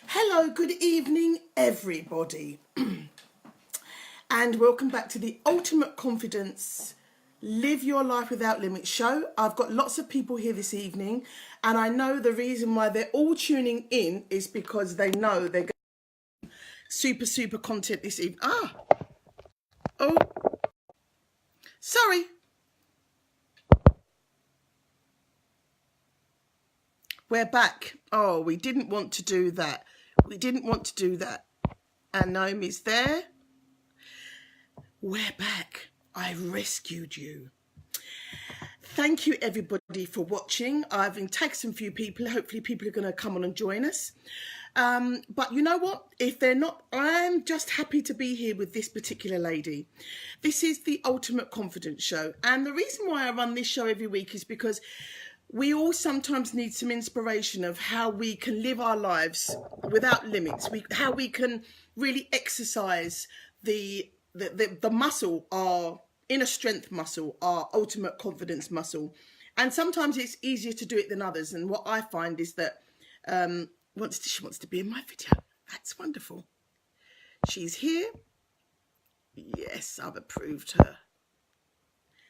Hello, good evening, everybody, and welcome back to the Ultimate Confidence Live Your Life Without Limits show. I've got lots of people here this evening, and I know the reason why they're all tuning in is because they know they're going to super content this evening. Oh, sorry. We're back. Oh, we didn't want to do that. And Naomi's there. We're back. I rescued you. Thank you, everybody, for watching. I've tagged some few people. Hopefully people are going to come on and join us. But you know what? If they're not, I'm just happy to be here with this particular lady. This is the Ultimate Confidence Show. And the reason why I run this show every week is because we all sometimes need some inspiration of how we can live our lives without limits. How we can really exercise the muscle, our inner strength muscle, our ultimate confidence muscle. And sometimes it's easier to do it than others. And what I find is that she wants to be in my video. That's wonderful. She's here. Yes, I've approved her.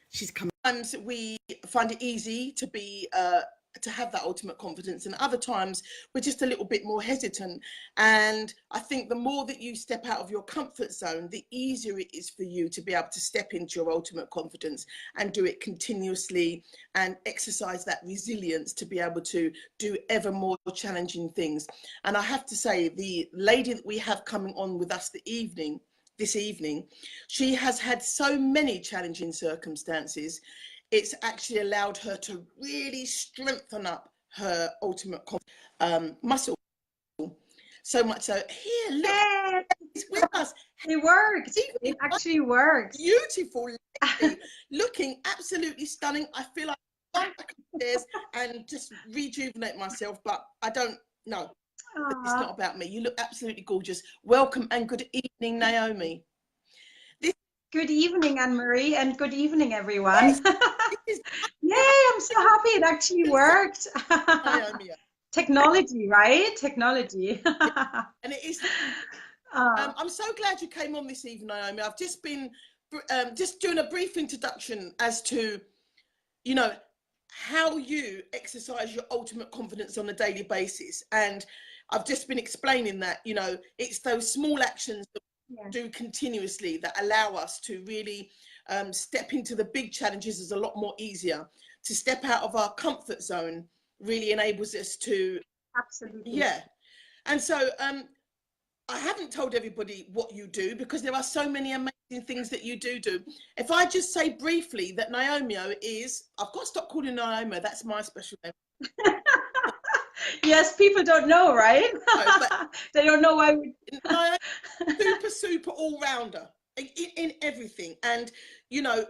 She's come. Sometimes we find it easy to be to have that ultimate confidence, and other times we're just a little bit more hesitant. And I think the more that you step out of your comfort zone, the easier it is for you to be able to step into your ultimate confidence and do it continuously and exercise that resilience to be able to do ever more challenging things. And I have to say, the lady that we have coming on with us this evening, she has had so many challenging circumstances. It's actually allowed her to really strengthen up her ultimate muscle. So much so, here, look, Yay! it's with us. It worked. It actually worked. Beautiful lady, looking absolutely stunning. I feel like I'm run back upstairs and just rejuvenate myself, but I don't know. It's not about me. You look absolutely gorgeous. Welcome and good evening, Naomi. Good evening, AnneMarie, and good evening, everyone. Yay, I'm so happy it actually worked. Naomi. Technology, right? Technology. And it is. I'm so glad you came on this evening, Naomi. I've just been just doing a brief introduction as to, you know, how you exercise your ultimate confidence on a daily basis. And I've just been explaining that, you know, it's those small actions that we do continuously that allow us to really step into the big challenges is a lot more easier. To step out of our comfort zone really enables us to. Absolutely. Yeah. And so I haven't told everybody what you do because there are so many amazing things that you do. If I just say briefly that Naomi is, I've got to stop calling Naomi, that's my special name. Yes, people don't know, right? No, they don't know why super all-rounder in everything. And you know,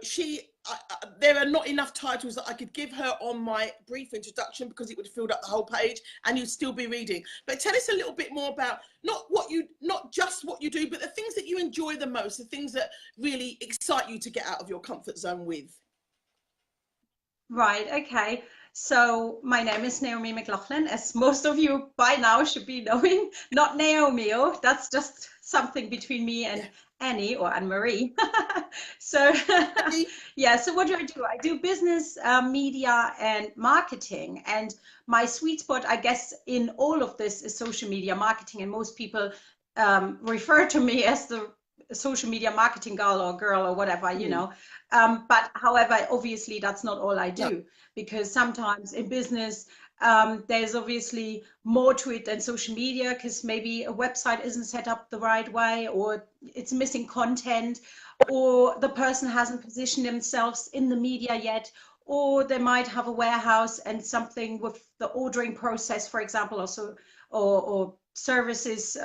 there are not enough titles that I could give her on my brief introduction because it would have filled up the whole page and you'd still be reading. But tell us a little bit more about not just what you do, but the things that you enjoy the most, the things that really excite you to get out of your comfort zone with. Right, okay. So my name is Naomi McLaughlan, as most of you by now should be knowing. Not Naomi, that's just something between me and Annie or AnneMarie. So yeah, so what do? I do business, media and marketing. And my sweet spot, I guess, in all of this is social media marketing. And most people refer to me as the social media marketing girl or whatever, you know. But however, obviously that's not all I do, because sometimes in business, there's obviously more to it than social media, because maybe a website isn't set up the right way, or it's missing content, or the person hasn't positioned themselves in the media yet, or they might have a warehouse and something with the ordering process, for example, also, or services,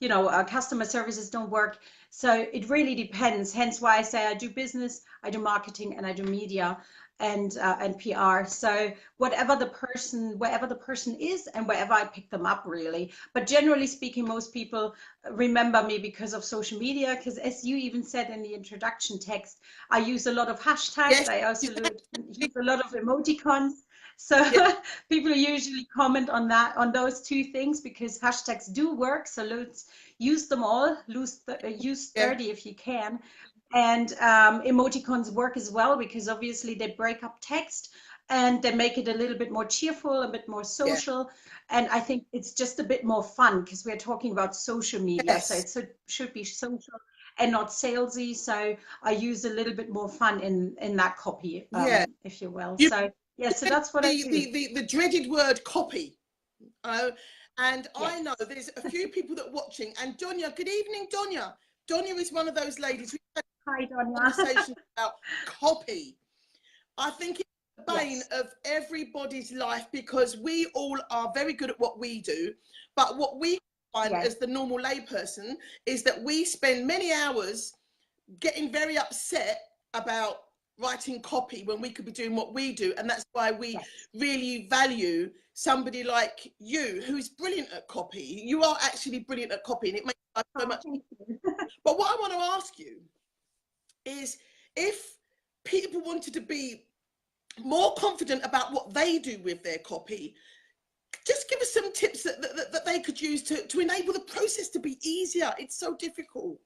you know, customer services don't work. So it really depends. Hence why I say I do business, I do marketing, and I do media and PR. So wherever the person is and wherever I pick them up, really. But generally speaking, most people remember me because of social media, because as you even said in the introduction text, I use a lot of hashtags. Yes. I also use a lot of emoticons. So Yeah, people usually comment on that, on those two things, because hashtags do work. So let's use them all. Use yeah, 30 if you can. And emoticons work as well, because obviously they break up text and they make it a little bit more cheerful, a bit more yeah. social. And I think it's just a bit more fun because we're talking about social media. So Yes, it should be social and not salesy. So I use a little bit more fun in that copy, yeah. if you will. You So yeah, so said that's what I do. the dreaded word copy. And I know Yes. there's a few people that are watching. And Donya, good evening, Donya. Donya is one of those ladies who had Hi, a Donya. conversation about copy. I think it's the bane Yes. of everybody's life because we all are very good at what we do. But what we find Yes. as the normal layperson is that we spend many hours getting very upset about writing copy when we could be doing what we do. And that's why we Yes. really value somebody like you who's brilliant at copy. You are actually brilliant at copy, and it makes life so Oh, much. thank you. But what I want to ask you is, if people wanted to be more confident about what they do with their copy, just give us some tips that they could use to enable the process to be easier. It's so difficult.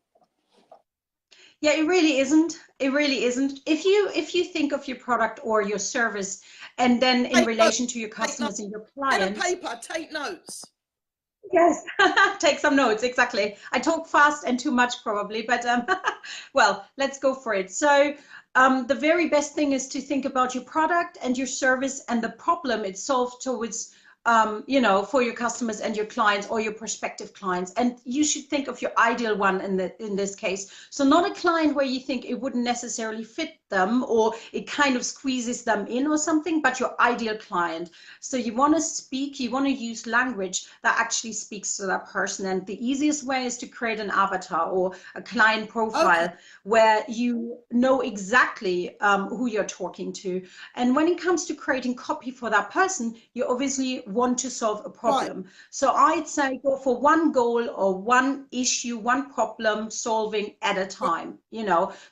Yeah, it really isn't. It really isn't. If you think of your product or your service, and then in Take notes, relation to your take notes, customers and your pen and clients, paper, take notes. yes, take some notes. Exactly. I talk fast and too much probably, but well, let's go for it. So the very best thing is to think about your product and your service and the problem it solves towards, for your customers and your clients or your prospective clients. And you should think of your ideal one in this case. So not a client where you think it wouldn't necessarily fit them or it kind of squeezes them in or something, but your ideal client. So you want to use language that actually speaks to that person. And the easiest way is to create an avatar or a client Okay, profile where you know exactly who you're talking to. And when it comes to creating copy for that person, you obviously want to solve a right. problem. So I'd say go for one goal or one issue, one problem solving at a Right. time,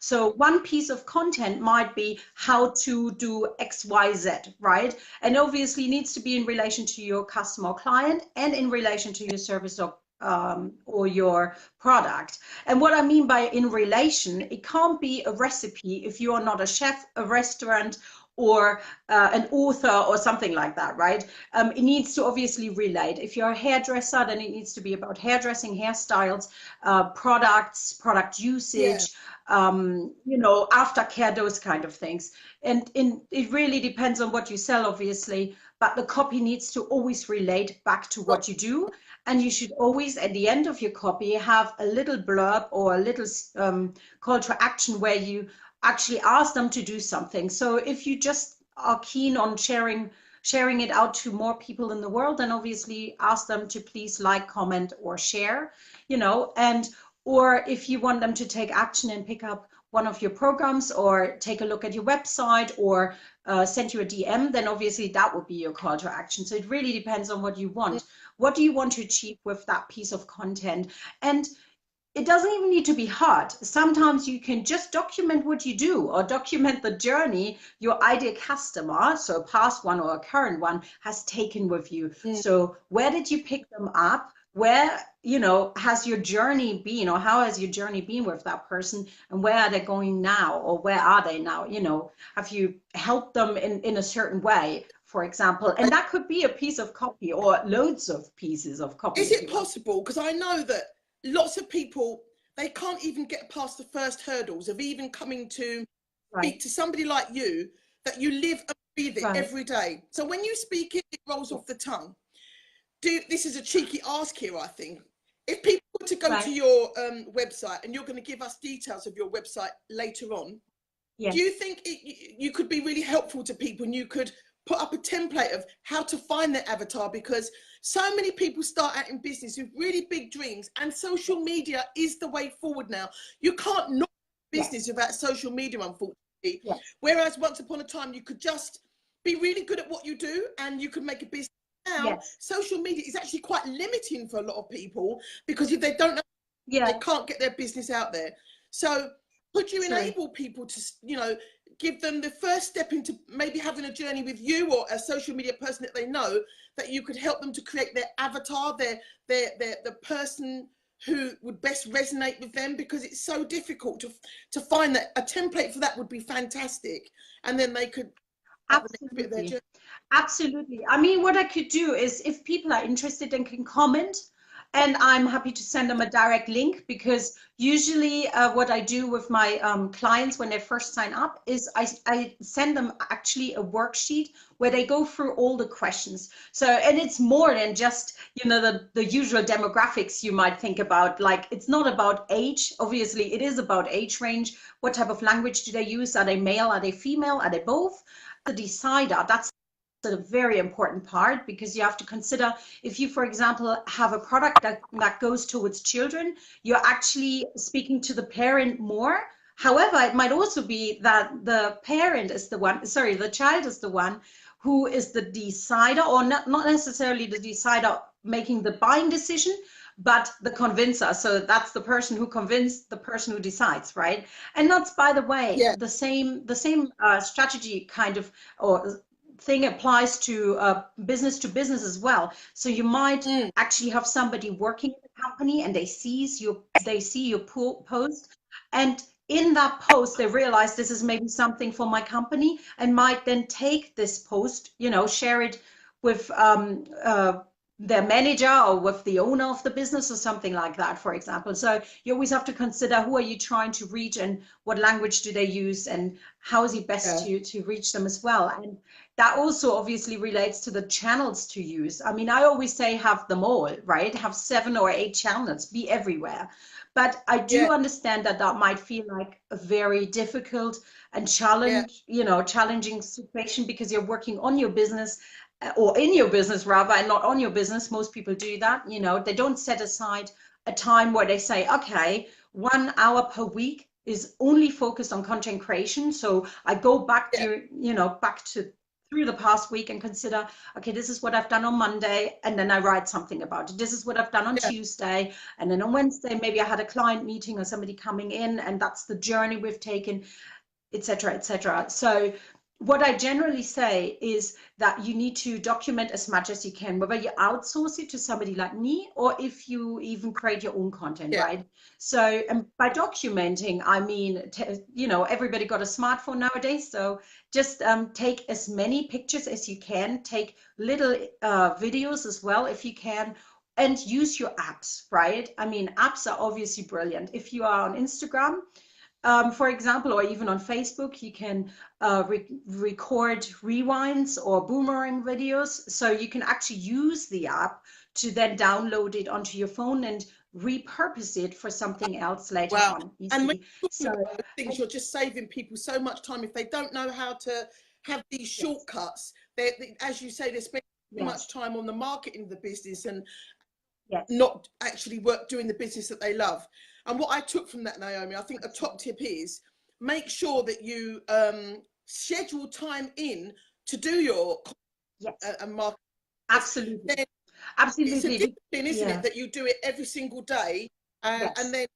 So one piece of content might be how to do XYZ, right? And obviously needs to be in relation to your customer or client and in relation to your service or your product. And what I mean by in relation, it can't be a recipe if you are not a chef, a restaurant, or an author or something like that, right? It needs to obviously relate. If you're a hairdresser, then it needs to be about hairdressing, hairstyles, products, product Yeah. usage, aftercare, those kind of things. And it really depends on what you sell, obviously, but the copy needs to always relate back to Right. what you do. And you should always, at the end of your copy, have a little blurb or a little call to action where you actually ask them to do something. So if you just are keen on sharing it out to more people in the world, then obviously ask them to please like, comment, or share, and or if you want them to take action and pick up one of your programs or take a look at your website or send you a DM, then obviously that would be your call to action. So it really depends on what you want. What do you want to achieve with that piece of content? And it doesn't even need to be hard. Sometimes you can just document what you do or document the journey your ideal customer, so a past one or a current one, has taken with you. Mm. So where did you pick them up? Where, has your journey been, or how has your journey been with that person, and where are they going now, or where are they now? Have you helped them in a certain way, for example? And that could be a piece of copy or loads of pieces of copy, Is if it you will. possible? Because I know that lots of people, they can't even get past the first hurdles of even coming to Right, speak to somebody like you, that you live and breathe it right. every day. So when you speak it, it rolls Yeah. off the tongue. This is a cheeky ask here, I think. If people were to go to Right. your website, and you're going to give us details of your website later on, do you Yes. think you could be really helpful to people, and you could put up a template of how to find their avatar? Because so many people start out in business with really big dreams, and social media is the way forward now. You can't not business Yes. without social media, unfortunately. Yes. Whereas once upon a time, you could just be really good at what you do and you could make a business. Now, Yes. social media is actually quite limiting for a lot of people, because if they don't know, Yeah. they can't get their business out there. So could you True. enable people to, give them the first step into maybe having a journey with you or a social media person that they know, that you could help them to create their avatar, the person who would best resonate with them, because it's so difficult to find that. A template for that would be fantastic, and then they could Absolutely. Absolutely. I mean, what I could do is, if people are interested and can comment, and I'm happy to send them a direct link, because usually what I do with my clients when they first sign up is I send them actually a worksheet where they go through all the questions. So, and it's more than just, you know, the usual demographics you might think about. Like, it's not about age. Obviously, it is about age range. What type of language do they use? Are they male? Are they female? Are they both? The decider, that's a very important part, because you have to consider, if you, for example, have a product that goes towards children, you're actually speaking to the parent more. However, it might also be that the parent is the one, sorry, the child is the one who is the decider, or not necessarily the decider making the buying decision, but the convincer. So that's the person who convinced the person who decides, right? And that's, by the way, the same strategy kind of, or thing applies to business as well. So you might actually have somebody working in the company, and they see your post, and in that post they realize this is maybe something for my company, and might then take this post, you know, share it with their manager or with the owner of the business or something like that, for example. So you always have to consider, who are you trying to reach, and what language do they use, and how is it best to reach them as well. And that also obviously relates to the channels to use. I mean, I always say have them all, right? Have 7 or 8 channels, be everywhere. But I do understand that that might feel like a very difficult and challenging situation, because you're working on your business, or in your business rather, and not on your business. Most people do that, you know, they don't set aside a time where they say, okay, 1 hour per week is only focused on content creation. So I go back to, you know, through the past week and consider, okay, this is what I've done on Monday, and then I write something about it. This is what I've done on Tuesday, and then on Wednesday, maybe I had a client meeting or somebody coming in, and that's the journey we've taken, etc., etc. So what I generally say is that you need to document as much as you can, whether you outsource it to somebody like me, or if you even create your own content, right? So, and by documenting, I mean, you know, everybody got a smartphone nowadays, so just take as many pictures as you can, take little videos as well if you can, and use your apps, right? I mean, apps are obviously brilliant. If you are on Instagram, for example, or even on Facebook, you can record rewinds or boomerang videos. So you can actually use the app to then download it onto your phone and repurpose it for something else later on. And when you're talking about those things, you're just saving people so much time. If they don't know how to have these shortcuts, as you say, they spend too much time on the marketing of the business and not actually doing the business that they love. And what I took from that, Naomi, I think a top tip is, make sure that you schedule time in to do your marketing. Absolutely. Absolutely. It's a discipline, isn't it, that you do it every single day, and then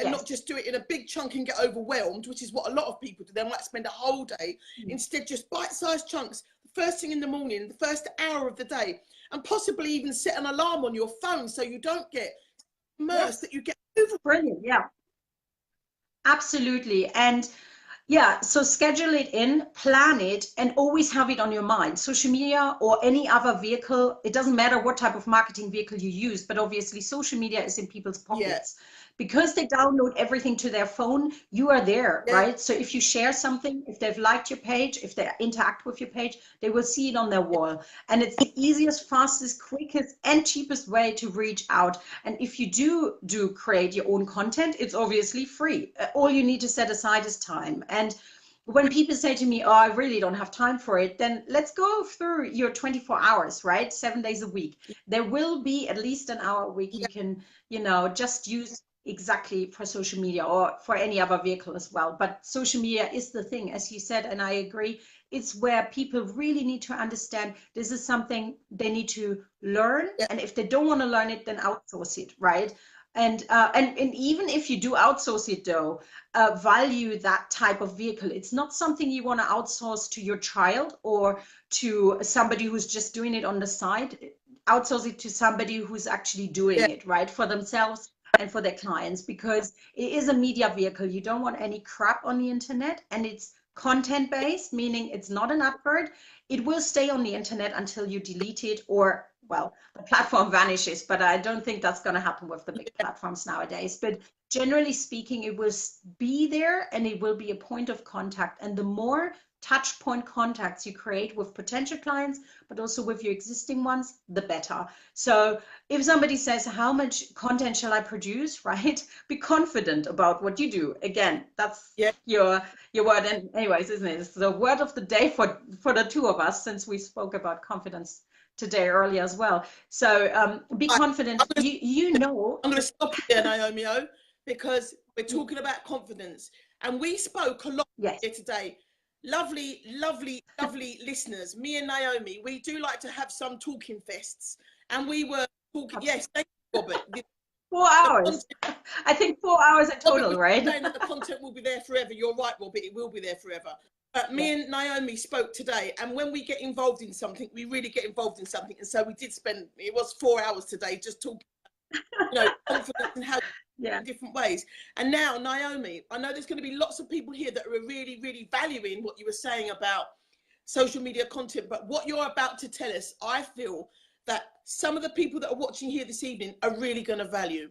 not just do it in a big chunk and get overwhelmed, which is what a lot of people do. They might spend a whole day. Instead, just bite-sized chunks, the first thing in the morning, the first hour of the day, and possibly even set an alarm on your phone so you don't get immersed, that you get over. Brilliant. Yeah, absolutely. And so schedule it in, plan it, and always have it on your mind. Social media or any other vehicle, it doesn't matter what type of marketing vehicle you use, but obviously social media is in people's pockets. Because they download everything to their phone, you are there, right? So if you share something, if they've liked your page, if they interact with your page, they will see it on their wall. And it's the easiest, fastest, quickest, and cheapest way to reach out. And if you do create your own content, it's obviously free. All you need to set aside is time. And when people say to me, oh, I really don't have time for it, then let's go through your 24 hours, right? 7 days a week. There will be at least an hour a week you can, you know, just use exactly for social media, or for any other vehicle as well. But social media is the thing, as you said, and I agree. It's where people really need to understand this is something they need to learn. And if they don't want to learn it, then outsource it, right? And even if you do outsource it though, value that type of vehicle. It's not something you want to outsource to your child or to somebody who's just doing it on the side. Outsource it to somebody who's actually doing Yeah. it right for themselves and for their clients, because it is a media vehicle. You don't want any crap on the internet, and it's content based, meaning it's not an advert. It will stay on the internet until you delete it, or well, the platform vanishes, but I don't think that's going to happen with the big platforms nowadays. But generally speaking, it will be there, and it will be a point of contact. And the more touch point contacts you create with potential clients, but also with your existing ones, the better. So if somebody says, how much content shall I produce, right? Be confident about what you do. Again, that's Yeah. your word. And anyways, isn't it? It's the word of the day for the two of us, since we spoke about confidence today earlier as well. So be Right. confident. You know. I'm going to stop you there, Naomi O, because we're talking about confidence. And we spoke a lot Yes. here today. Lovely, lovely, lovely listeners. Me and Naomi, we do like to have some talking fests. And we were talking, yes, thank you, Robert. 4 hours. I think 4 hours in total, right? Saying that the content will be there forever. You're right, Robert, it will be there forever. But me and Naomi spoke today, and when we get involved in something, we really get involved in something. And so we did spend, it was 4 hours today just talking, confidence and how in different ways. And now, Naomi, I know there's going to be lots of people here that are really, really valuing what you were saying about social media content, but what you're about to tell us, I feel that some of the people that are watching here this evening are really going to value.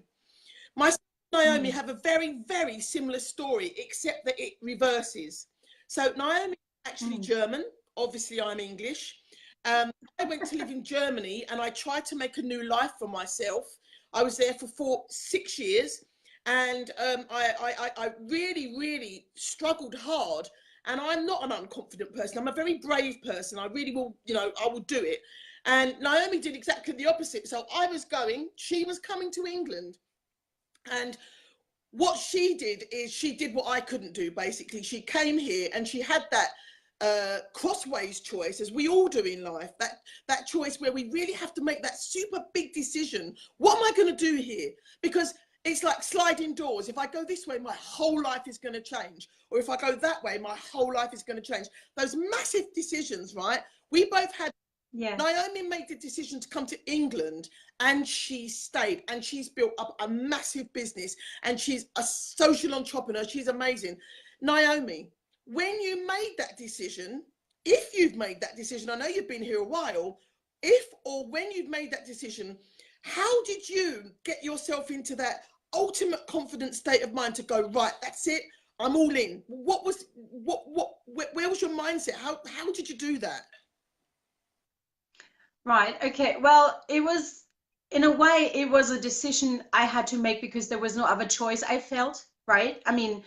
My Naomi have a very, very similar story, except that it reverses. So Naomi is actually German. Obviously, I'm English. I went to live in Germany, and I tried to make a new life for myself. I was there for 6 years, and I really, really struggled hard. And I'm not an unconfident person. I'm a very brave person. I really will, I will do it. And Naomi did exactly the opposite. So I was going, she was coming to England. And what she did is she did what I couldn't do, basically. She came here and she had that crossways choice, as we all do in life, that choice where we really have to make that super big decision. What am I going to do here? Because it's like sliding doors. If I go this way, my whole life is going to change. Or if I go that way, my whole life is going to change. Those massive decisions, right? We both had. Naomi made the decision to come to England, and she stayed, and she's built up a massive business, and she's a social entrepreneur. She's amazing. Naomi, when you made that decision, if you've made that decision, I know you've been here a while, if or when you've made that decision, how did you get yourself into that ultimate confident state of mind to go, right, that's it, I'm all in? Where was your mindset? How did you do that? Right. Okay. Well, it was, in a way, it was a decision I had to make because there was no other choice, I felt, right? I mean,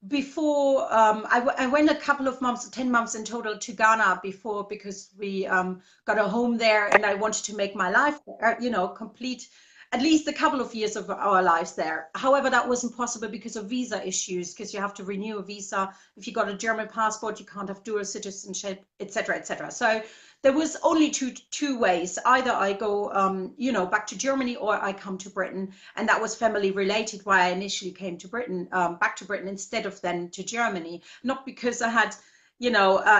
before I went a couple of months, 10 months in total, to Ghana before, because we got a home there, and I wanted to make my life, complete at least a couple of years of our lives there. However, that wasn't possible because of visa issues, because you have to renew a visa. If you got a German passport, you can't have dual citizenship, etc., etc. So there was only two ways. Either I go, back to Germany, or I come to Britain. And that was family related, why I initially came to Britain, back to Britain instead of then to Germany. Not because I had,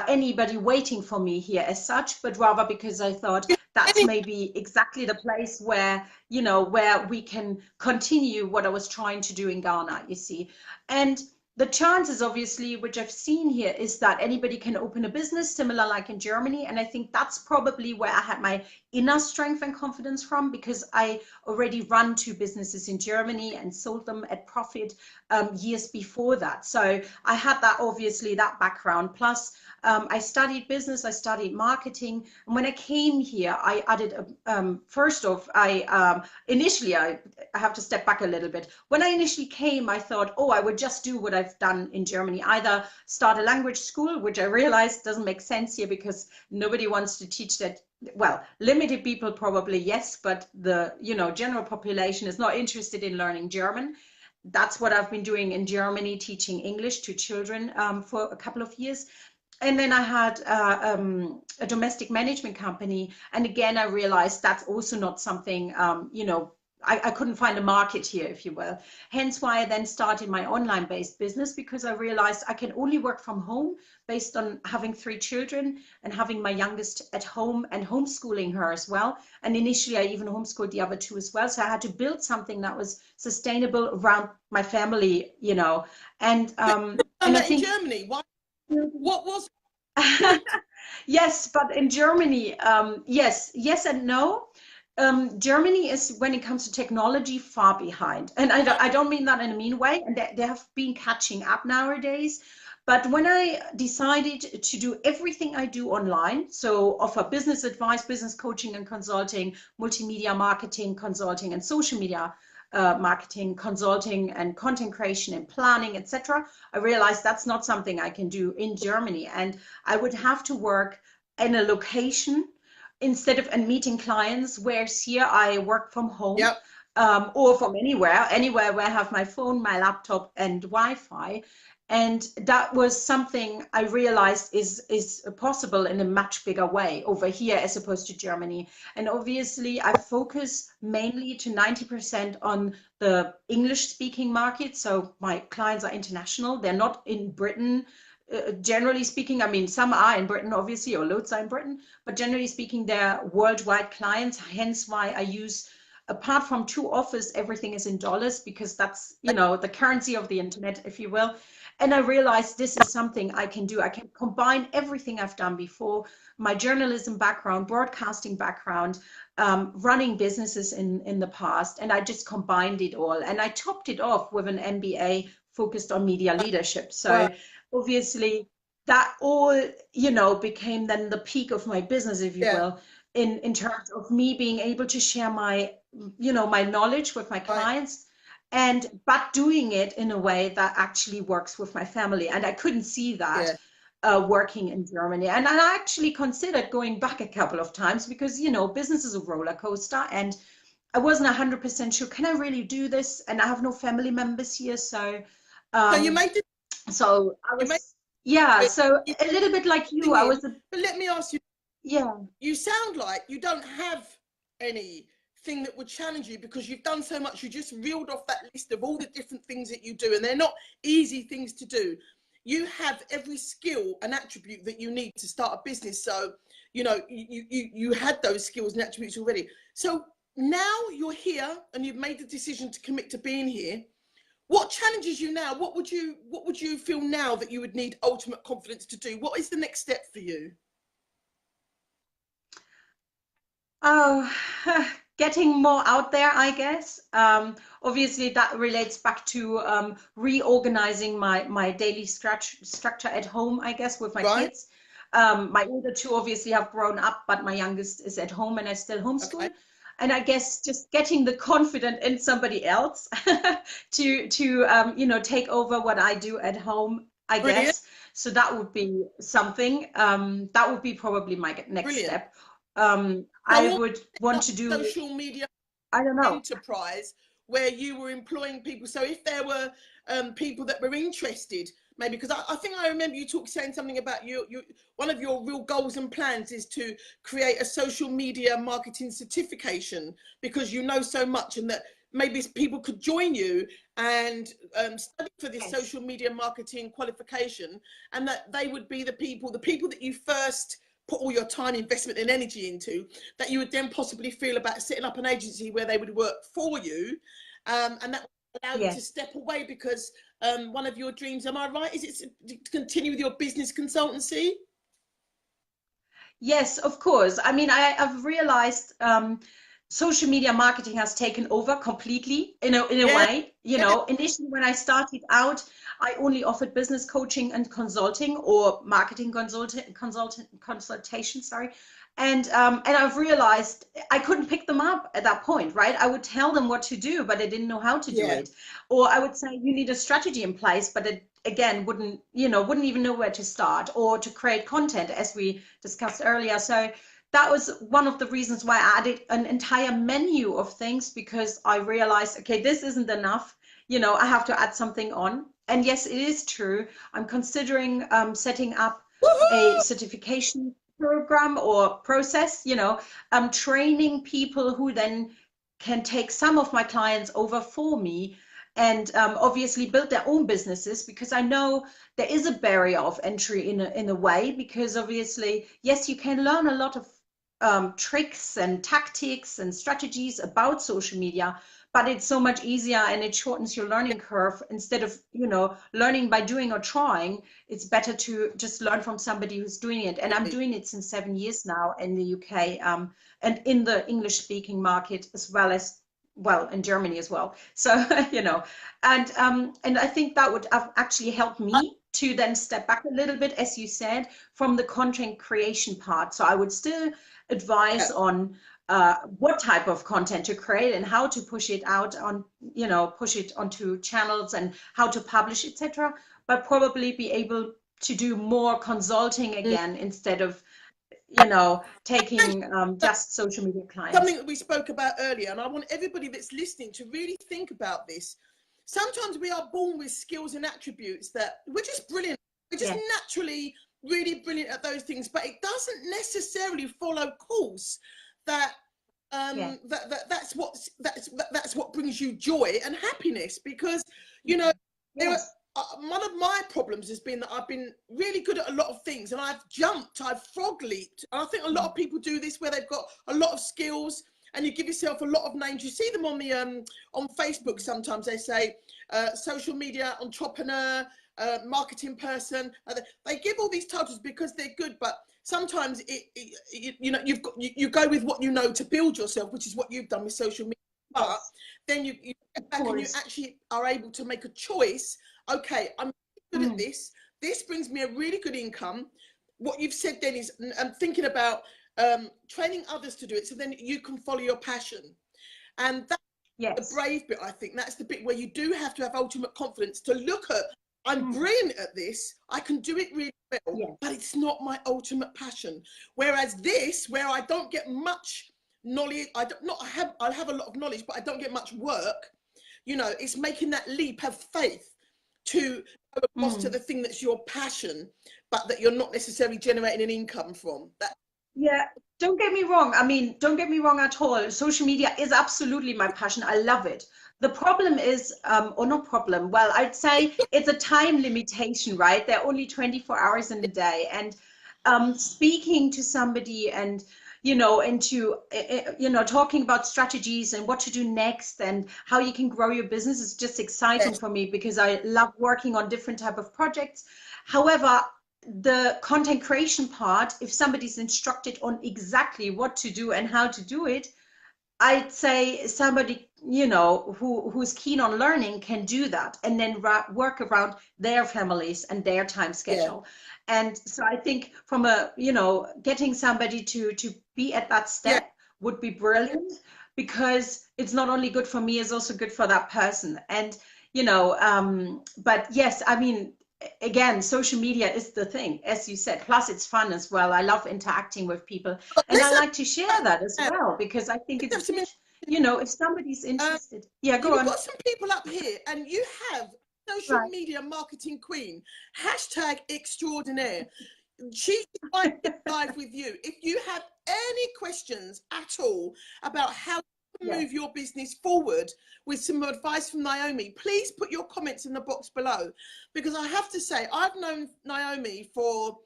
anybody waiting for me here as such, but rather because I thought that's maybe exactly the place where, where we can continue what I was trying to do in Ghana, you see. And the chances, obviously, which I've seen here, is that anybody can open a business similar like in Germany. And I think that's probably where I had my inner strength and confidence from, because I already run 2 businesses in Germany and sold them at profit years before that. So I had that, obviously, that background. Plus, I studied business, I studied marketing. And when I came here, I added, first off, initially, I have to step back a little bit. When I initially came, I thought, I would just do what I've done in Germany, either start a language school, which I realized doesn't make sense here because nobody wants to teach that. Well, limited people probably, yes, but the general population is not interested in learning German. That's what I've been doing in Germany, teaching English to children for a couple of years. And then I had a domestic management company. And again, I realized that's also not something, I couldn't find a market here, if you will. Hence why I then started my online-based business, because I realized I can only work from home based on having 3 children and having my youngest at home and homeschooling her as well. And initially, I even homeschooled the other 2 as well. So I had to build something that was sustainable around my family, you know. And And I that in think Germany, why? What was? yes, but in Germany, yes and no. Germany is, when it comes to technology, far behind. And I don't mean that in a mean way. And they have been catching up nowadays. But when I decided to do everything I do online, so offer business advice, business coaching and consulting, multimedia marketing, consulting, and social media marketing, consulting, and content creation and planning, etc., I realized that's not something I can do in Germany. And I would have to work in a location instead of and meeting clients, whereas here I work from home. Yep. Or from anywhere where I have my phone, my laptop, and Wi-Fi. And that was something I realized is possible in a much bigger way over here as opposed to Germany. And obviously, I focus mainly to 90% on the English-speaking market. So my clients are international. They're not in Britain. Generally speaking, I mean, some are in Britain, obviously, or loads are in Britain, but generally speaking, they're worldwide clients. Hence why I use, apart from 2 offers, everything is in dollars, because that's, you know, the currency of the internet, if you will. And I realized this is something I can do. I can combine everything I've done before, my journalism background, broadcasting background, running businesses in the past, and I just combined it all. And I topped it off with an MBA focused on media leadership. So obviously that all, you know, became then the peak of my business, if you will, in terms of me being able to share my, you know, my knowledge with my clients, but doing it in a way that actually works with my family. And I couldn't see that working in Germany. And I actually considered going back a couple of times, because, you know, business is a roller coaster, and I wasn't 100% sure, can I really do this? And I have no family members here. So you made it. so I was, so a little bit like you, I was. But let me ask you. Yeah. You sound like you don't have anything that would challenge you, because you've done so much. You just reeled off that list of all the different things that you do, and they're not easy things to do. You have every skill and attribute that you need to start a business. So, you know, you had those skills and attributes already. So now you're here and you've made the decision to commit to being here. What challenges you now? What would you feel now that you would need ultimate confidence to do? What is the next step for you? Oh, getting more out there, I guess. Obviously, that relates back to reorganizing my daily structure at home, I guess, with my kids. My older 2 obviously have grown up, but my youngest is at home and I still homeschool. And I guess just getting the confidence in somebody else to you know, take over what I do at home, I guess. So that would be something. That would be probably my next step. I would want to do social media, I don't know, enterprise where you were employing people. So if there were people that were interested, maybe, because I think I remember you saying something about you one of your real goals and plans is to create a social media marketing certification, because you know so much, and that maybe people could join you and study for this social media marketing qualification, and that they would be the people that you first put all your time, investment and energy into, that you would then possibly feel about setting up an agency where they would work for you, and that would allow you to step away, because one of your dreams, am I right, is it to continue with your business consultancy? Yes, of course. I mean, I've realized social media marketing has taken over completely in a way. You know, initially when I started out, I only offered business coaching and consulting, or marketing consultation, sorry. And I've realized I couldn't pick them up at that point, right? I would tell them what to do, but I didn't know how to do it. Or I would say, you need a strategy in place, but it, again, wouldn't even know where to start, or to create content, as we discussed earlier. So that was one of the reasons why I added an entire menu of things, because I realized, okay, this isn't enough. You know, I have to add something on. And yes, it is true. I'm considering setting up a certification program or process, you know, training people who then can take some of my clients over for me and obviously build their own businesses, because I know there is a barrier of entry in a way, because obviously, yes, you can learn a lot of tricks and tactics and strategies about social media, but it's so much easier and it shortens your learning curve. Instead of, you know, learning by doing or trying, it's better to just learn from somebody who's doing it. And I'm doing it since 7 years now in the UK, and in the English speaking market, as well in Germany as well. So you know, and I think that would have actually helped me to then step back a little bit, as you said, from the content creation part. So I would still advise on what type of content to create and how to push it out on, you know, push it onto channels and how to publish, etc. But probably be able to do more consulting again, instead of, you know, taking just social media clients. Something that we spoke about earlier, and I want everybody that's listening to really think about this. Sometimes we are born with skills and attributes that we're just brilliant. We're just naturally really brilliant at those things, but it doesn't necessarily follow course that that's what brings you joy and happiness. Because, you know, one of my problems has been that I've been really good at a lot of things, and I've jumped, I've frog leaped. And I think a lot of people do this, where they've got a lot of skills and you give yourself a lot of names. You see them on the on Facebook sometimes. They say social media entrepreneur, marketing person. They give all these titles because they're good, but sometimes you know, you go with what you know to build yourself, which is what you've done with social media. But then you get back and you actually are able to make a choice. Okay, I'm good at this. This brings me a really good income. What you've said then is, I'm thinking about training others to do it, so then you can follow your passion. And that's the brave bit, I think. That's the bit where you do have to have ultimate confidence to look at, I'm brilliant at this, I can do it really well, but it's not my ultimate passion. Whereas this, where I don't get much knowledge, I'll have a lot of knowledge, but I don't get much work, you know, it's making that leap, have faith to go across to the thing that's your passion, but that you're not necessarily generating an income from. Don't get me wrong. I mean, don't get me wrong at all. Social media is absolutely my passion. I love it. The problem is, or not problem, well, I'd say it's a time limitation, right? There are only 24 hours in a day. And speaking to somebody and, you know, into, you know, talking about strategies and what to do next and how you can grow your business is just exciting for me, because I love working on different type of projects. However, the content creation part, if somebody's instructed on exactly what to do and how to do it, I'd say somebody, you know, who's keen on learning can do that, and then work around their families and their time schedule. And so I think from a, you know, getting somebody to be at that step would be brilliant, because it's not only good for me, it's also good for that person. And, you know, but yes, I mean, again, social media is the thing, as you said, plus it's fun as well. I love interacting with people, and I like to share that as well, because I think it's, you know, if somebody's interested. Go on. We've got some people up here, and you have social media marketing queen, #extraordinaire. She's live with you. If you have any questions at all about how to move your business forward with some advice from Naomi, please put your comments in the box below, because I have to say, I've known Naomi for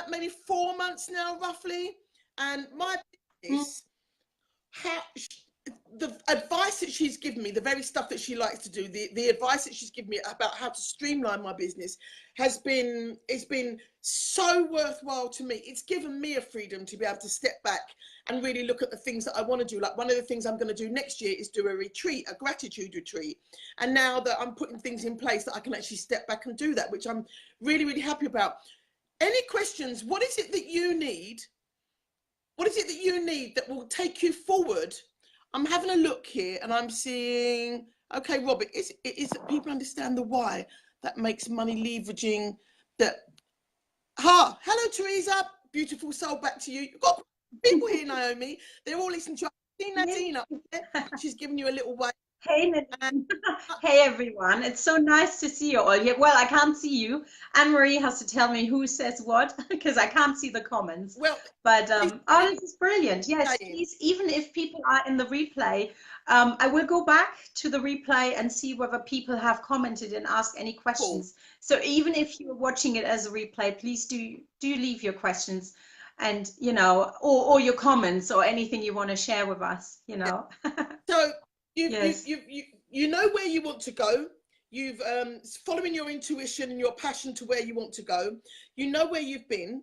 maybe 4 months now, roughly, and my business, the advice that she's given me, the very stuff that she likes to do, the advice that she's given me about how to streamline my business it's been so worthwhile to me. It's given me a freedom to be able to step back and really look at the things that I want to do. Like, one of the things I'm going to do next year is do a retreat, a gratitude retreat. And now that I'm putting things in place, that I can actually step back and do that, which I'm really, really happy about. Any questions? What is it that you need? What is it that you need that will take you forward? I'm having a look here and I'm seeing, okay, Robert, is that people understand the why that makes money leveraging that. Hello, Teresa, beautiful soul, back to you. You've got people here, Naomi. They're all listening to you. See Nadine up there? She's giving you a little wave. Hey, Nadine. Hey, everyone. It's so nice to see you all here. Well, I can't see you. AnneMarie has to tell me who says what because I can't see the comments. Well, But it's oh, this is brilliant. Yes, saying, please, even if people are in the replay, I will go back to the replay and see whether people have commented and asked any cool. questions. So even if you're watching it as a replay, please do leave your questions and, you know, or your comments or anything you want to share with us, you know. So Yes. you know where you want to go. You've following your intuition and your passion to where you want to go. You know where you've been.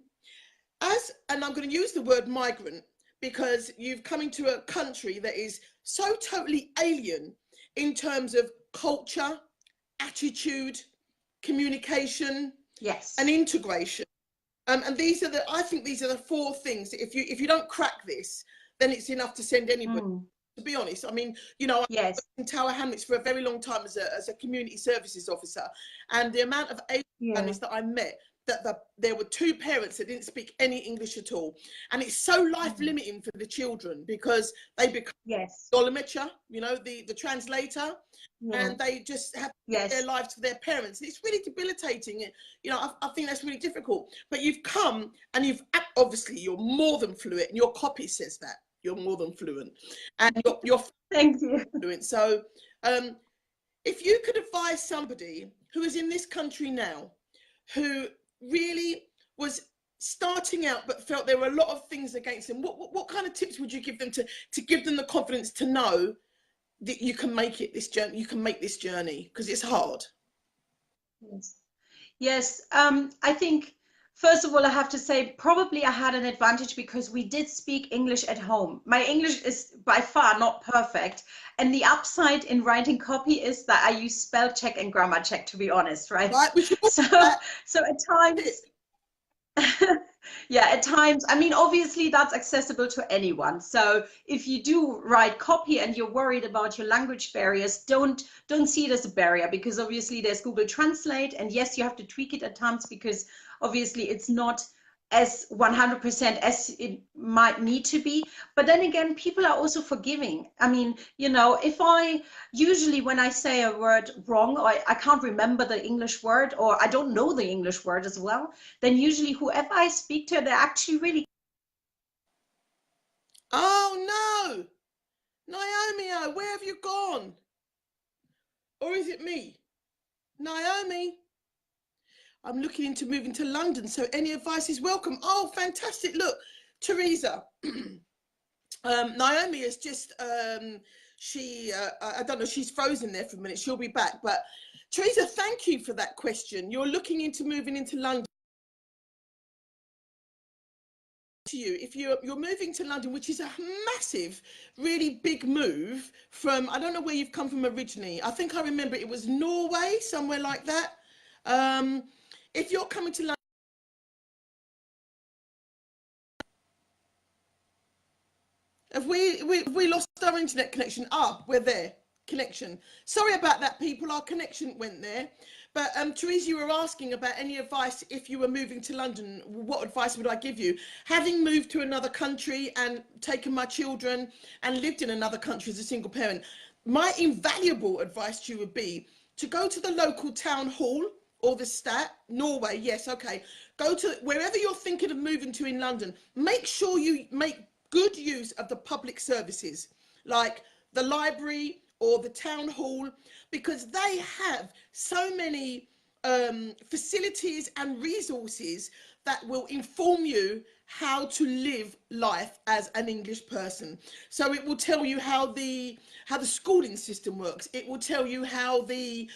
And I'm going to use the word migrant because you've come into a country that is so totally alien in terms of culture, attitude, communication, and Yes. integration. And I think these are the four things that if you don't crack this, then it's enough to send anybody. Mm. To be honest, I mean, you know, I Yes. worked in Tower Hamlets for a very long time as a community services officer, and the amount of Asian Yeah. families that I met, there were two parents that didn't speak any English at all, and it's so life Mm. limiting for the children because they become Yes. dolmetcher, you know, the translator, Yeah. and they just have to give their Yes. lives for their parents. It's really debilitating. You know, I think that's really difficult. But you've come and obviously you're more than fluent, and your copy says that you're more than fluent, and you're Thank you. fluent. So, if you could advise somebody who is in this country now, who really was starting out but felt there were a lot of things against them, what kind of tips would you give them to give them the confidence to know that you can make it this journey, you can make this journey, because it's hard. Yes. Yes. I think first of all, I have to say probably I had an advantage because we did speak English at home. My English is by far not perfect, and the upside in writing copy is that I use spell check and grammar check, to be honest, right? Right, we should all So, do that. so at times. Yeah, at times, I mean, obviously that's accessible to anyone. So if you do write copy and you're worried about your language barriers, don't see it as a barrier because obviously there's Google Translate, and yes, you have to tweak it at times because obviously it's not as 100% as it might need to be. But then again, people are also forgiving. I mean, you know, if I usually when I say a word wrong or I can't remember the English word or I don't know the English word as well, then usually whoever I speak to, they're actually really. Oh no, Naomi, oh, where have you gone? Or is it me? Naomi, I'm looking into moving to London, so any advice is welcome. Oh, fantastic. Look, Teresa, Naomi is just, I don't know, she's frozen there for a minute. She'll be back. But Teresa, thank you for that question. You're looking into moving into London. To you, if you're moving to London, which is a massive, really big move from, I don't know where you've come from originally. I think I remember it was Norway, somewhere like that. Um, if you're coming to London, have we lost our internet connection? Ah, we're there. Connection. Sorry about that, people. Our connection went there. But Teresa, you were asking about any advice if you were moving to London. What advice would I give you? Having moved to another country and taken my children and lived in another country as a single parent, my invaluable advice to you would be to go to the local town hall or the stat. Norway, yes, okay. Go to wherever you're thinking of moving to in London. Make sure you make good use of the public services like the library or the town hall, because they have so many facilities and resources that will inform you how to live life as an English person. So it will tell you how the schooling system works. It will tell you how the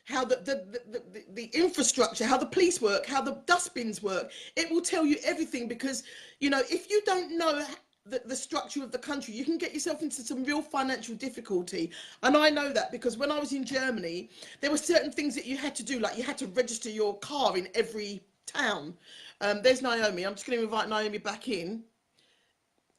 the infrastructure, how the police work, how the dustbins work. It will tell you everything, because you know, if you don't know the structure of the country, you can get yourself into some real financial difficulty. And I know that because when I was in Germany, there were certain things that you had to do, like you had to register your car in every town. There's Naomi. I'm just going to invite Naomi back in.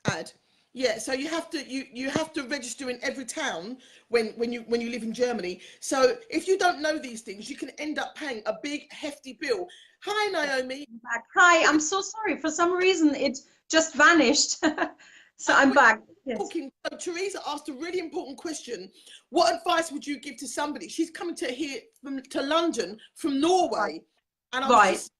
Add. Yeah, so you have to register in every town when you live in Germany. So if you don't know these things, you can end up paying a big hefty bill. Hi Naomi. Hi, I'm so sorry. For some reason, it just vanished. So I'm back. Yes. Talking, so Teresa asked a really important question. What advice would you give to somebody? She's coming to London from Norway. And I was just,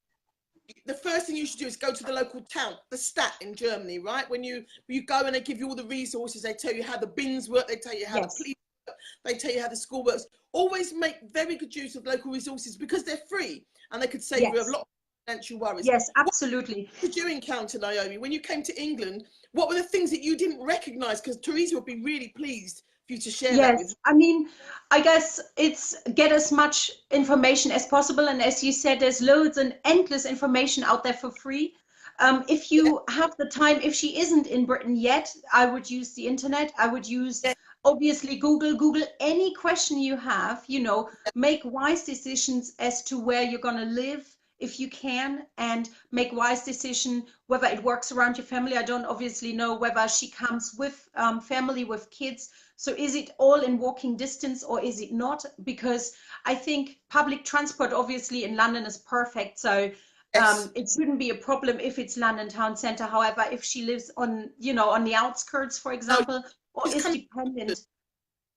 the first thing you should do is go to the local town, the Stadt in Germany, right? When you go and they give you all the resources, they tell you how the bins work, they tell you how the police work, they tell you how the school works. Always make very good use of local resources because they're free and they could save you a lot of financial worries. Yes, absolutely. What did you encounter, Naomi, when you came to England? What were the things that you didn't recognize? Because Teresa would be really pleased for you to share that with. I mean, I guess it's get as much information as possible. And as you said, there's loads and endless information out there for free. If you have the time, if she isn't in Britain yet, I would use the internet. I would use, obviously, Google any question you have, you know, make wise decisions as to where you're going to live, if you can, and make wise decision whether it works around your family. I don't obviously know whether she comes with family, with kids. So is it all in walking distance or is it not? Because I think public transport obviously in London is perfect. So it shouldn't be a problem if it's London town centre. However, if she lives on, you know, on the outskirts, for example, or is dependent.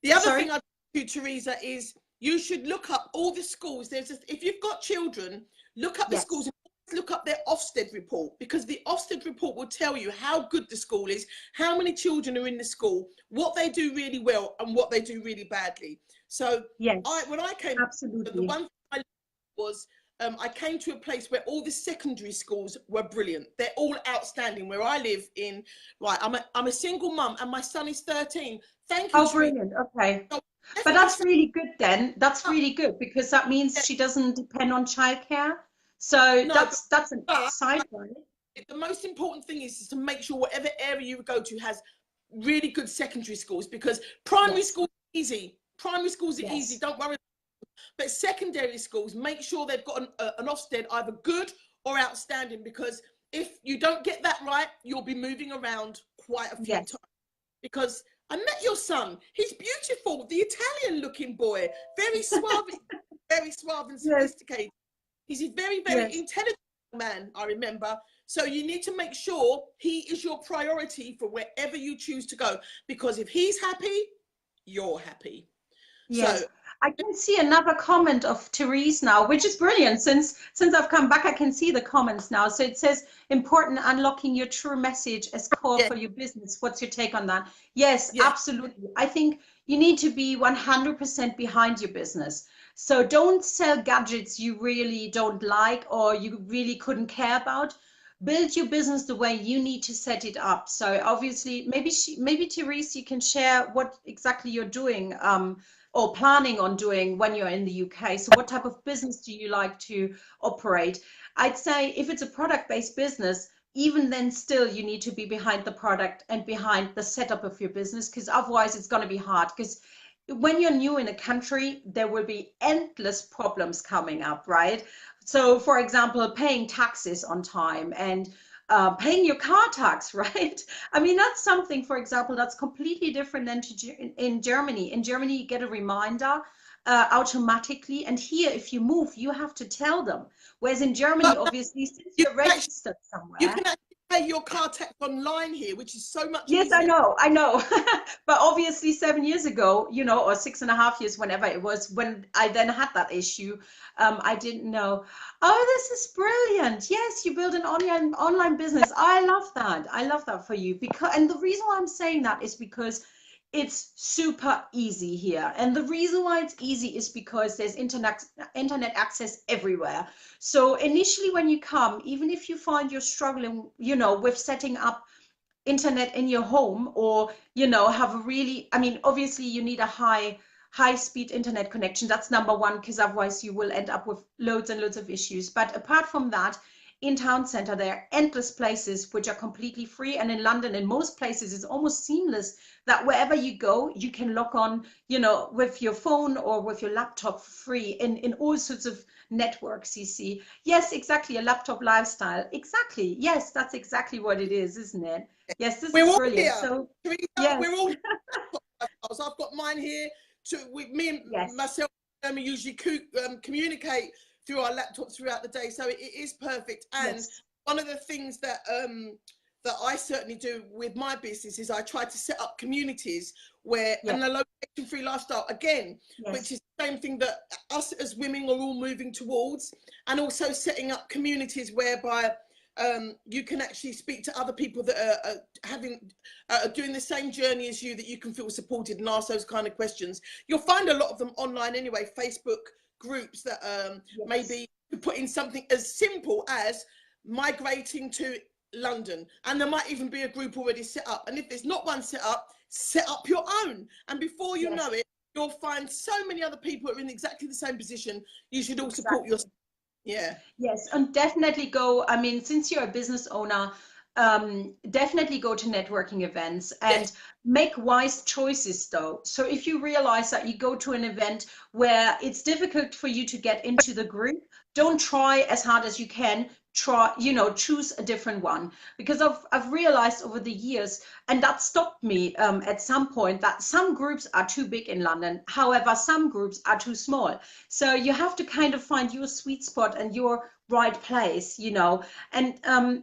The other thing I'd do, Teresa, is you should look up all the schools. If you've got children, look up the schools and look up their Ofsted report, because the Ofsted report will tell you how good the school is, how many children are in the school, what they do really well and what they do really badly. So when I came, the one thing I was I came to a place where all the secondary schools were brilliant. They're all outstanding. Where I live in, I'm a single mum and my son is 13. Thank you. Oh, brilliant. Okay. So, but that's really good then. That's really good because that means she doesn't depend on childcare. So that's an side, right? The most important thing is to make sure whatever area you go to has really good secondary schools, because primary school is easy. Primary schools are easy. Don't worry. But secondary schools, make sure they've got an Ofsted either good or outstanding, because if you don't get that right, you'll be moving around quite a few times. Because I met your son. He's beautiful, the Italian-looking boy, very suave, very suave and sophisticated. He's a very, very intelligent man, I remember. So you need to make sure he is your priority for wherever you choose to go, because if he's happy, you're happy. Yes. So I can see another comment of Therese now, which is brilliant. Since I've come back, I can see the comments now. So it says, important unlocking your true message as core for your business. What's your take on that? Yes, absolutely. I think you need to be 100% behind your business. So don't sell gadgets you really don't like or you really couldn't care about. Build your business the way you need to set it up. So obviously, maybe Therese, you can share what exactly you're doing or planning on doing when you're in the UK. So what type of business do you like to operate? I'd say if it's a product-based business, even then still you need to be behind the product and behind the setup of your business, because otherwise it's going to be hard. Because when you're new in a country, there will be endless problems coming up, right? So for example, paying taxes on time and paying your car tax, right? I mean, that's something, for example, that's completely different than in Germany. In Germany, you get a reminder automatically. And here, if you move, you have to tell them. Whereas in Germany, obviously, since you're registered somewhere. You can actually pay your car tax online here, which is so much easier. Yes, I know. But obviously 7 years ago, you know, or 6.5 years, whenever it was, when I then had that issue, I didn't know. Oh, this is brilliant. Yes, you build an online business. I love that. I love that for you. And the reason why I'm saying that is because it's super easy here. And the reason why it's easy is because there's internet access everywhere. So initially when you come, even if you find you're struggling, you know, with setting up internet in your home, or, you know, have a really, I mean, obviously you need a high speed internet connection. That's number one, because otherwise you will end up with loads and loads of issues. But apart from that, in town center, there are endless places which are completely free. And in London, in most places, it's almost seamless that wherever you go, you can log on, you know, with your phone or with your laptop for free in all sorts of networks you see. Yes, exactly. A laptop lifestyle. Exactly. Yes, that's exactly what it is, isn't it? Yes, this is brilliant. So, yes. We're all I've got mine here. With me and myself, we usually communicate through our laptops throughout the day, so it is perfect. And one of the things that that I certainly do with my business is I try to set up communities where, Yeah. and the location-free lifestyle, again, Yes. which is the same thing that us as women are all moving towards, and also setting up communities whereby you can actually speak to other people that are doing the same journey as you, that you can feel supported and ask those kind of questions. You'll find a lot of them online anyway, Facebook groups that Yes. maybe put in something as simple as migrating to London, and there might even be a group already set up, and if there's not one set up your own, and before you Yes. know it, you'll find so many other people who are in exactly the same position. You should all support Exactly. yourself. Yeah. Yes, and definitely go. I mean, since you're a business owner, definitely go to networking events and Yes. make wise choices though. So if you realize that you go to an event where it's difficult for you to get into the group, don't try as hard as you can. Try, choose a different one, because I've realized over the years, and that stopped me at some point, that some groups are too big in London. However, some groups are too small. So you have to kind of find your sweet spot and your right place, and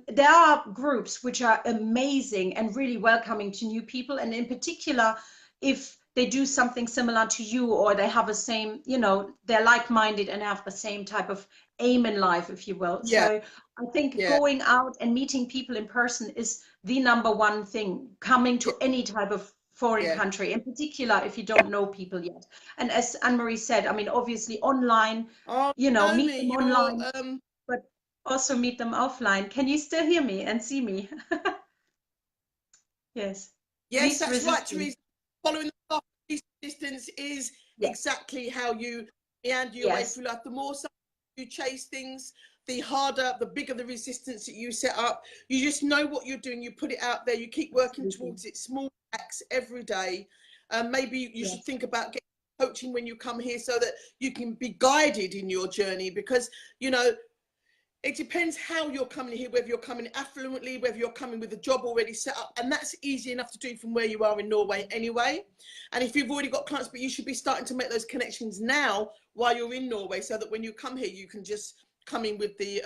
there are groups which are amazing and really welcoming to new people. And in particular, if they do something similar to you, or they have the same, they're like-minded and have the same type of aim in life, if you will. Yeah. So I think Yeah. going out and meeting people in person is the number one thing, coming to any type of foreign Yeah. country, in particular if you don't know people yet. And as AnneMarie said, I mean, obviously online, Oh, meet Naomi, them you're online, but also meet them offline. Can you still hear me and see me? Yes. yes, Least that's right, resistance. Teresa. Following the path of least distance is Yes. exactly how you meander your way Yes. through life. The more you chase things, the harder, the bigger the resistance that you set up. You just know what you're doing. You put it out there. You keep working Absolutely. towards it. Small acts every day. Maybe you should Yes. think about getting coaching when you come here, so that you can be guided in your journey, because it depends how you're coming here, whether you're coming affluently, whether you're coming with a job already set up, and that's easy enough to do from where you are in Norway anyway. And if you've already got clients, but you should be starting to make those connections now while you're in Norway, so that when you come here, you can just come in with the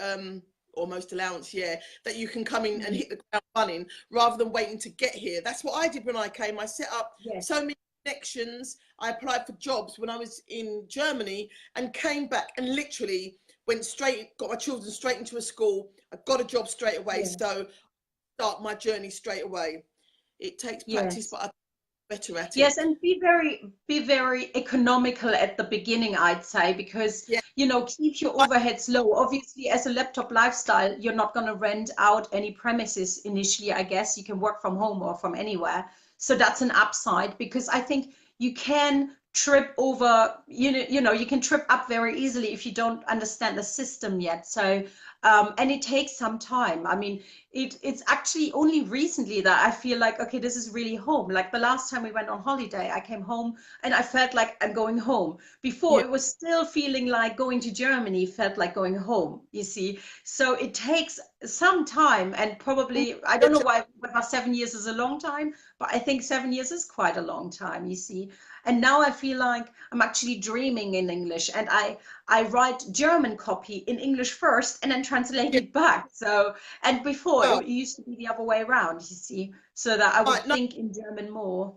almost allowance, that you can come in and hit the ground running, rather than waiting to get here. That's what I did when I came. I set up so many connections. I applied for jobs when I was in Germany and came back and literally went straight, got my children straight into a school. I got a job straight away. So start my journey straight away. It takes practice, but I'm better at it. Yes, and be very economical at the beginning, I'd say, because keep your overheads low. Obviously, as a laptop lifestyle, you're not going to rent out any premises initially. I guess you can work from home or from anywhere. So that's an upside, because I think you can trip over, you can trip up very easily if you don't understand the system yet. So and it takes some time. I mean, it's actually only recently that I feel like, okay, this is really home. Like the last time we went on holiday, I came home and I felt like I'm going home. Before, it was still feeling like going to Germany felt like going home, you see. So it takes some time, and probably, I don't know whether 7 years is a long time, but I think 7 years is quite a long time, you see. And now I feel like I'm actually dreaming in English, and I write German copy in English first and then translate it back. So, and before it used to be the other way around, you see, so that I would think in German more.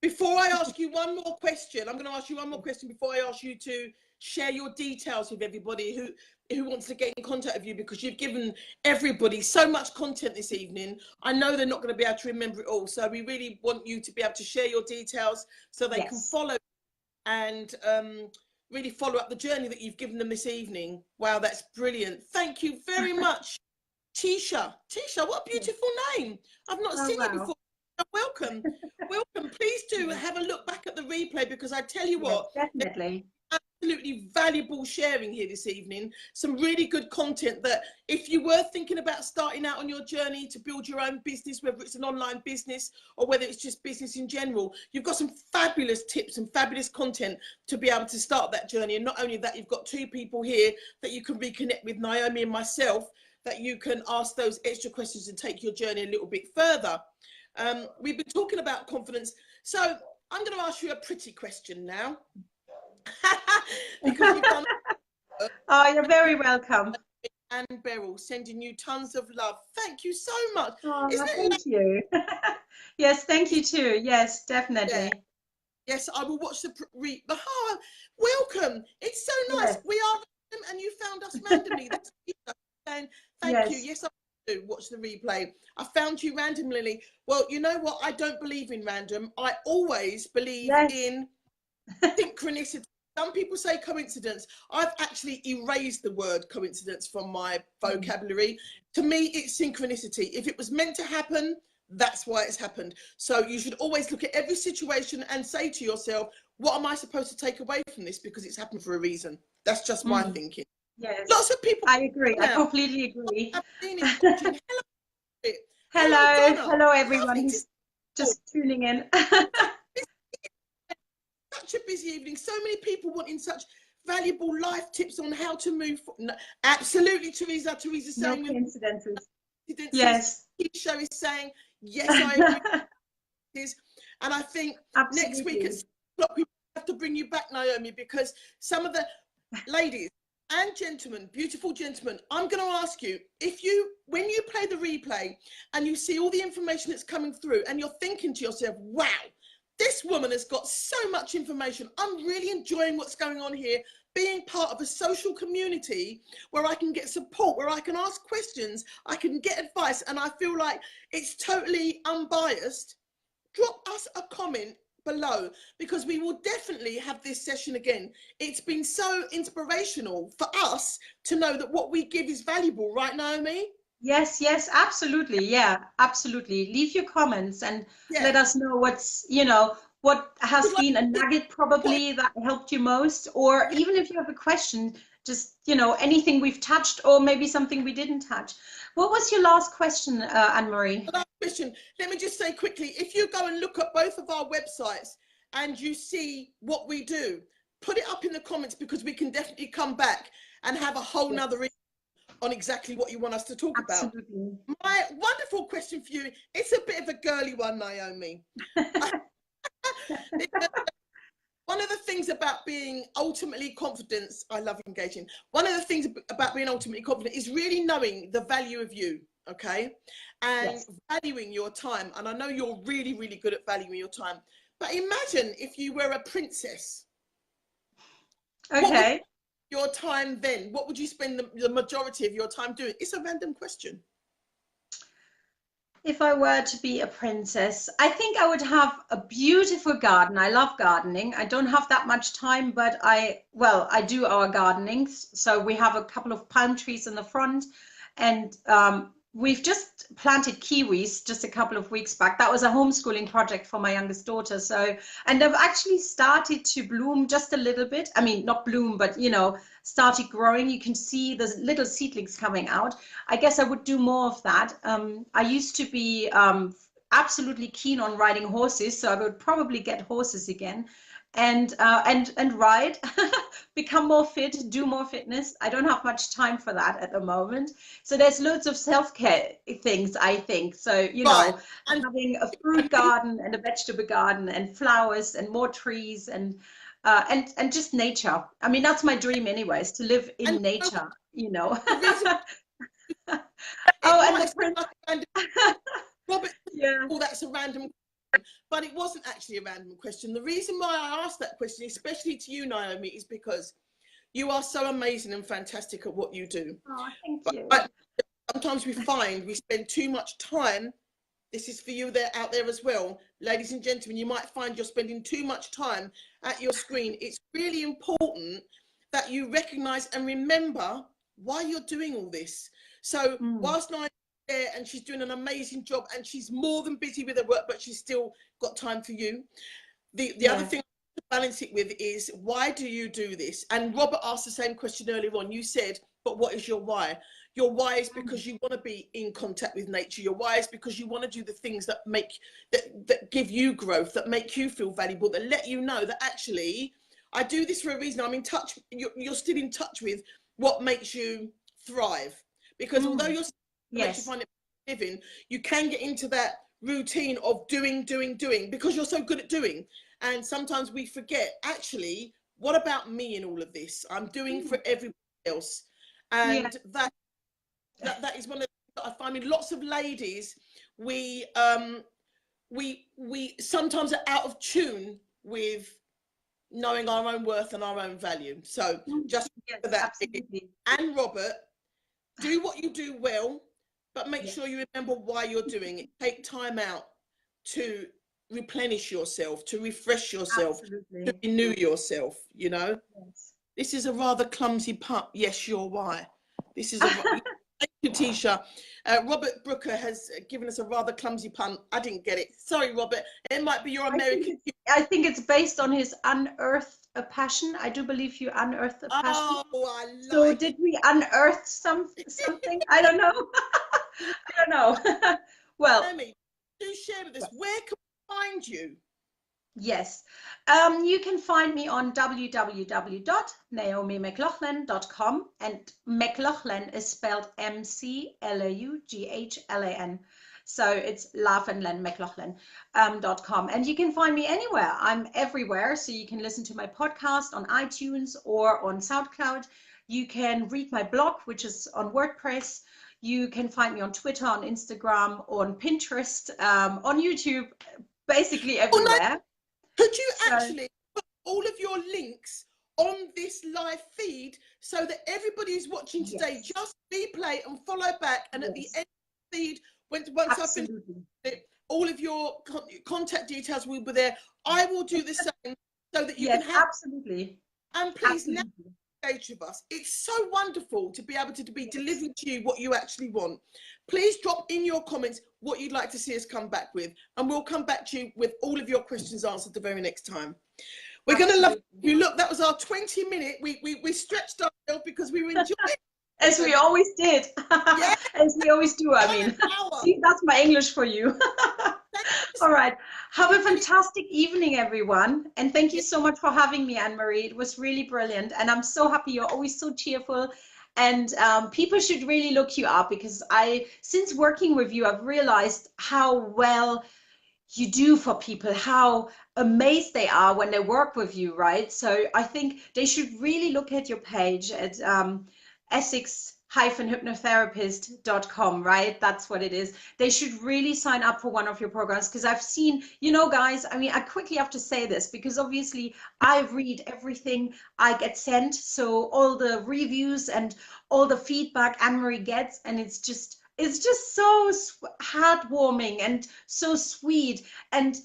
Before I ask you one more question, I'm going to ask you one more question before I ask you to share your details with everybody who wants to get in contact with you, because you've given everybody so much content this evening. I know they're not going to be able to remember it all, so we really want you to be able to share your details so they can follow and really follow up the journey that you've given them this evening. Wow, that's brilliant. Thank you very much, Tisha. Tisha, what a beautiful name. I've not seen you before. Welcome. Welcome. Please do have a look back at the replay, because I tell you what, definitely. Absolutely valuable sharing here this evening. Some really good content that if you were thinking about starting out on your journey to build your own business, whether it's an online business or whether it's just business in general, you've got some fabulous tips and fabulous content to be able to start that journey. And not only that, you've got two people here that you can reconnect with, Naomi and myself, that you can ask those extra questions and take your journey a little bit further. We've been talking about confidence, so I'm going to ask you a pretty question now. Because you've done oh, you're very welcome. and Beryl, sending you tons of love. Thank you so much. Oh, Isn't it thank you. Yes, thank you too. Yes, yeah. definitely. Yes, I will watch the welcome. It's so nice. Yes, We are random and you found us randomly. That's saying thank you. yes, Yes, I do watch the replay. I found you randomly. Well, you know what? I don't believe in random. I always believe yes. in synchronicity. Some people say coincidence. I've actually erased the word coincidence from my Mm. vocabulary. To me, it's synchronicity. If it was meant to happen, that's why it's happened. So you should always look at every situation and say to yourself, what am I supposed to take away from this? Because it's happened for a reason. That's just my Mm. thinking. Yes, Lots of people I agree. I now completely agree. have seen it watching. Hello, Hello, Donna. hello everyone Lovely to see who's you. just tuning in. Such a busy evening. So many people wanting such valuable life tips on how to move. No, absolutely, Teresa. Teresa's No saying with coincidences. coincidences. Yes. Show is saying yes. I agree. And I think next week at Absolutely. 6 o'clock we have to bring you back, Naomi, because some of the ladies and gentlemen, beautiful gentlemen, I'm going to ask you, if you, when you play the replay and you see all the information that's coming through and you're thinking to yourself, wow, this woman has got so much information. I'm really enjoying what's going on here, being part of a social community where I can get support, where I can ask questions, I can get advice, and I feel like it's totally unbiased. Drop us a comment below, because we will definitely have this session again. It's been so inspirational for us to know that what we give is valuable, right, Naomi? Yes, yes, absolutely. Yeah, absolutely. Leave your comments and Yeah. let us know what's, what has Would like been a to nugget what, probably that helped you most, or yeah, even if you have a question, just, anything we've touched or maybe something we didn't touch. What was your last question, AnneMarie? last question. Let me just say quickly, if you go and look at both of our websites and you see what we do, put it up in the comments, because we can definitely come back and have a whole Yes, nother on exactly what you want us to talk about. absolutely. My wonderful question for you, it's a bit of a girly one, Naomi. One of the things about being ultimately confident, I love engaging. One of the things about being ultimately confident is really knowing the value of you, okay? And Yes. valuing your time. And I know you're really, really good at valuing your time. But imagine if you were a princess. What would Okay. your time then? What would you spend the majority of your time doing? It's a random question. If I were to be a princess, I think I would have a beautiful garden. I love gardening. I don't have that much time, but I do our gardening. So we have a couple of palm trees in the front, and we've just planted kiwis just a couple of weeks back. That was a homeschooling project for my youngest daughter. So, and they've actually started to bloom just a little bit. I mean, not bloom, but started growing. You can see the little seedlings coming out. I guess I would do more of that. I used to be absolutely keen on riding horses, so I would probably get horses again, and ride, become more fit, do more fitness. I don't have much time for that at the moment. So there's loads of self-care things, I think. So Right. And having a fruit garden and a vegetable garden and flowers and more trees and just nature. I mean, that's my dream anyways, to live and in nature, the reason it Oh, and might the seem prince. like a random, Robert, Yeah. oh, that's a random, but it wasn't actually a random question. The reason why I asked that question, especially to you, Naomi, is because you are so amazing and fantastic at what you do. Oh, thank But you. sometimes we find we spend too much time. This is for you there out there as well, ladies and gentlemen. You might find you're spending too much time at your screen. It's really important that you recognise and remember why you're doing all this. So Mm, whilst Naomi's there and she's doing an amazing job and she's more than busy with her work, but she's still got time for you. The other yeah. thing to balance it with is, why do you do this? And Robert asked the same question earlier on. You said, but what is your why? Your why is Mm, because you want to be in contact with nature. Your why is because you want to do the things that make that give you growth, that make you feel valuable, that let you know that actually I do this for a reason. I'm in touch. You're still in touch with what makes you thrive. Because although mm, you're what makes you yes. find it living, you can get into that routine of doing, because you're so good at doing. And sometimes we forget, actually, what about me in all of this? I'm doing Mm, for everybody else. yeah. And that that is one of the things that I find with lots of ladies. We sometimes are out of tune with knowing our own worth and our own value. So just for that. Absolutely. And Robert, do what you do well, but make sure you remember why you're doing it. Take time out to replenish yourself, to refresh yourself, to renew yourself, you know. This is a rather clumsy pun. Yes, you're why. This is a thank you, Tisha. Robert Brooker has given us a rather clumsy pun. I didn't get it. Sorry, Robert. It might be your American. I think it's based on his unearthed a passion. I do believe you unearthed a passion. Oh, I like so did we unearth something? I don't know. I don't know. Well, Naomi, do share with us. Where can we find you? Yes, you can find me on www.naomimclaughlin.com, and McLaughlan is spelled McLaughlan. So it's Laughlan McLaughlan.com. And you can find me anywhere. I'm everywhere. So you can listen to my podcast on iTunes or on SoundCloud. You can read my blog, which is on WordPress. You can find me on Twitter, on Instagram, on Pinterest, on YouTube, basically everywhere. Oh, no. Could you actually put all of your links on this live feed so that everybody who's watching today just replay and follow back, and at the end of the feed, once I've finished it, all of your contact details will be there. I will do the same so that you can have absolutely. And please now engage with us. It's so wonderful to be able to be delivering to you what you actually want. Please drop in your comments what you'd like to see us come back with, and we'll come back to you with all of your questions answered the very next time. We're going to love you. Look, that was our 20-minute. We stretched ourselves because we were enjoying it. As we always did. Yeah. As we always do, I mean. See, that's my English for you. All right. Have a fantastic evening, everyone. And thank you so much for having me, AnneMarie. It was really brilliant. And I'm so happy. You're always so cheerful. And people should really look you up, because since working with you, I've realized how well you do for people, how amazed they are when they work with you, right? So I think they should really look at your page at Essex-hypnotherapist.com, right? That's what it is. They should really sign up for one of your programs, because I've seen, you know, guys, I mean, I quickly have to say this, because obviously I read everything I get sent. So all the reviews and all the feedback AnneMarie gets, and it's just so heartwarming and so sweet. And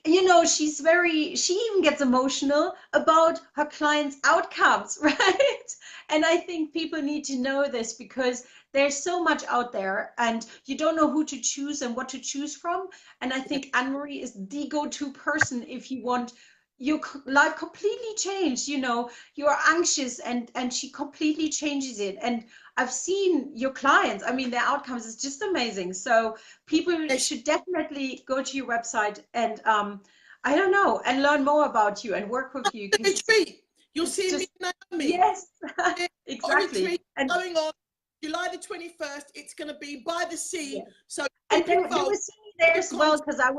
you know, she even gets emotional about her clients' outcomes, right? And I think people need to know this, because there's so much out there and you don't know who to choose and what to choose from. And I think AnneMarie is the go-to person if you want your life completely changed. You know, you're anxious and she completely changes it. And I've seen your clients, I mean, their outcomes is just amazing. So people should definitely go to your website and I don't know, and learn more about you and work with you. Retreat. You'll see me, Naomi. Yes, exactly. Retreat going on July the 21st. It's going to be by the sea. Yes. So and then you will see me there as well, because I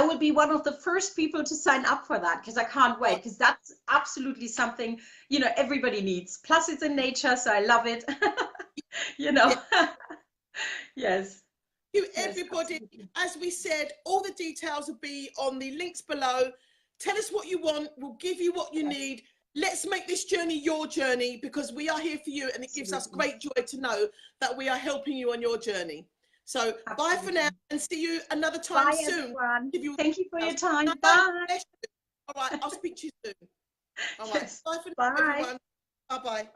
will be one of the first people to sign up for that, because I can't wait, because that's absolutely something, you know, everybody needs. Plus it's in nature, so I love it. You know. Yes. You everybody, as we said, all the details will be on the links below. Tell us what you want. We'll give you what you need. Let's make this journey your journey, because we are here for you, and it gives us great joy to know that we are helping you on your journey. So bye for now, and see you another time soon. Thank you for your time. Bye. All right, I'll speak to you soon. All right, bye for now, everyone. Bye-bye.